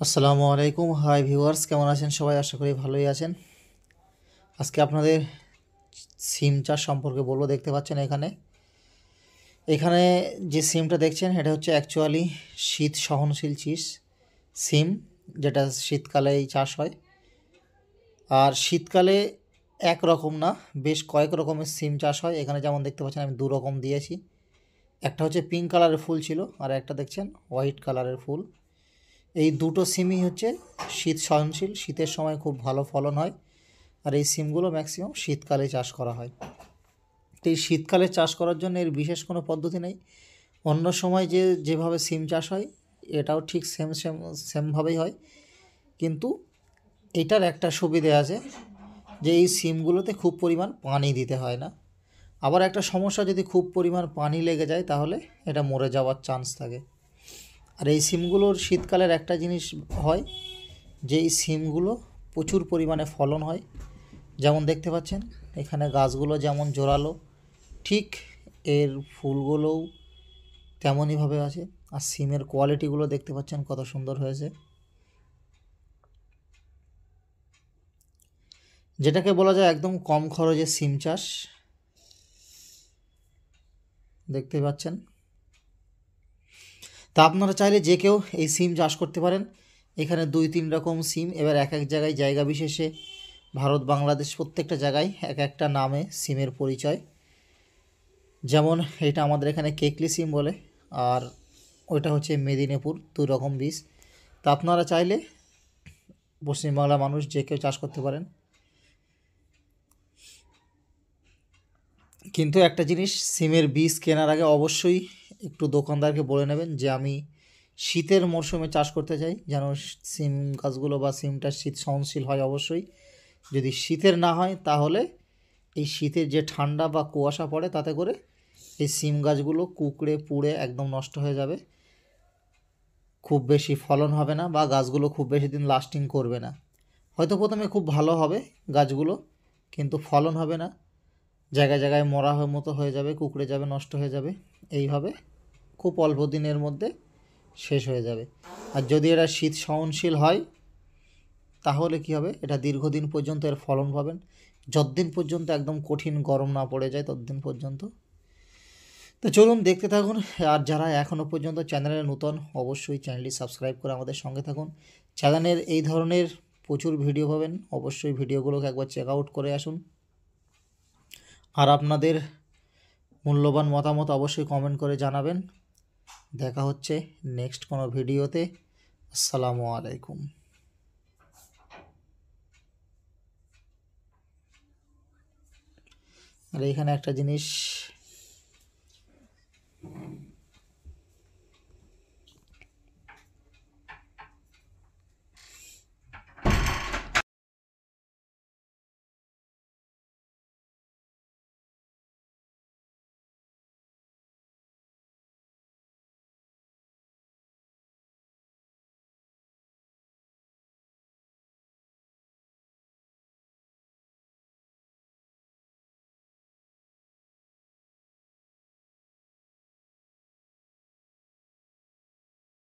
আসসালামু আলাইকুম। Hi viewers, কেমন আছেন সবাই? আশা করি ভালোই আছেন। আজকে আপনাদের সিম চাষ সম্পর্কে বলবো। দেখতে পাচ্ছেন এখানে এখানে যে সিমটা দেখছেন এটা হচ্ছে অ্যাকচুয়ালি শীত সহনশীল সিম, যেটা শীতকালেই চাষ হয়। আর শীতকালে এক রকম না, বেশ কয়েক রকমের সিম চাষ হয়। এখানে যেমন দেখতে পাচ্ছেন আমি দু রকম দিয়েছি। একটা হচ্ছে পিঙ্ক কালারের ফুল ছিল, আর একটা দেখছেন হোয়াইট কালারের ফুল। এই দুটো সিমই হচ্ছে শীত সহনশীল, শীতের সময় খুব ভালো ফলন হয়। আর এই সিমগুলো ম্যাক্সিমাম শীতকালে চাষ করা হয়। তো এই শীতকালে চাষ করার জন্য এর বিশেষ কোনো পদ্ধতি নেই। অন্য সময় যেভাবে সিম চাষ হয় এটাও ঠিক সেমভাবেই হয়, কিন্তু এটার একটা সুবিধে আছে যে এই সিমগুলোতে খুব পরিমাণ পানি দিতে হয় না। আবার একটা সমস্যা, যদি খুব পরিমাণ পানি লেগে যায় তাহলে এটা মরে যাওয়ার চান্স থাকে। আর এই সিমগুলোর শীতকালের একটা জিনিস হয় যে এই সিমগুলো প্রচুর পরিমাণে ফলন হয়। যেমন দেখতে পাচ্ছেন এখানে গাছগুলো যেমন জোরালো, ঠিক এর ফুলগুলোও তেমনইভাবে আছে। আর সিমের কোয়ালিটিগুলো দেখতে পাচ্ছেন কত সুন্দর হয়েছে, যেটাকে বলা যায় একদম কম খরচে সিম চাষ। দেখতে পাচ্ছেন, তা আপনারা চাইলে যে কেউ এই সিম চাষ করতে পারেন। এখানে 2-3 রকম সিম, এবার এক এক জায়গায় জায়গা বিশেষে ভারত বাংলাদেশ প্রত্যেকটা জায়গায় এক একটা নামে সিমের পরিচয়। যেমন এটা আমাদের এখানে কেকলি সিম বলে, আর ওইটা হচ্ছে মেদিনীপুর, 2 রকম বীজ। তা আপনারা চাইলে পশ্চিমবাংলার মানুষ যে কেউ চাষ করতে পারেন। কিন্তু একটা জিনিস, সিমের বীজ কেনার আগে অবশ্যই একটু দোকানদারকে বলে নেবেন যে আমি শীতের মরশুমে চাষ করতে চাই, যেন সিম গাছগুলো বা সিমটা শীত সহনশীল হয়। অবশ্যই যদি শীতের না হয় তাহলে এই শীতের যে ঠান্ডা বা কুয়াশা পড়ে তাতে করে এই সিম গাছগুলো কুঁকড়ে পুড়ে একদম নষ্ট হয়ে যাবে। খুব বেশি ফলন হবে না বা গাছগুলো খুব বেশি দিন লাস্টিং করবে না। হয়তো প্রথমে খুব ভালো হবে গাছগুলো, কিন্তু ফলন হবে না। জায়গায় জায়গায় মরা মতো হয়ে যাবে, কুঁকড়ে যাবে, নষ্ট হয়ে যাবে। এইভাবে খুব অল্প দিনের মধ্যে শেষ হয়ে যাবে। আর যদি এটা শীত সহনশীল হয় তাহলে কি হবে, এটা দীর্ঘদিন পর্যন্ত এর ফলন পাবেন, যতদিন পর্যন্ত একদম কঠিন গরম না পড়ে যায় ততদিন পর্যন্ত। তো চলুন দেখতে থাকুন। আর যারা এখনও পর্যন্ত চ্যানেলে নতুন, অবশ্যই চ্যানেলটি সাবস্ক্রাইব করে আমাদের সঙ্গে থাকুন। চ্যানেলের এই ধরনের প্রচুর ভিডিও পাবেন, অবশ্যই ভিডিওগুলোকে একবার চেক আউট করে আসুন। আর আপনাদের মূল্যবান মতামত অবশ্যই কমেন্ট করে জানাবেন। দেখা হচ্ছে নেক্সট কোনো ভিডিওতে। আসসালামু আলাইকুম। আর এখানে একটা জিনিস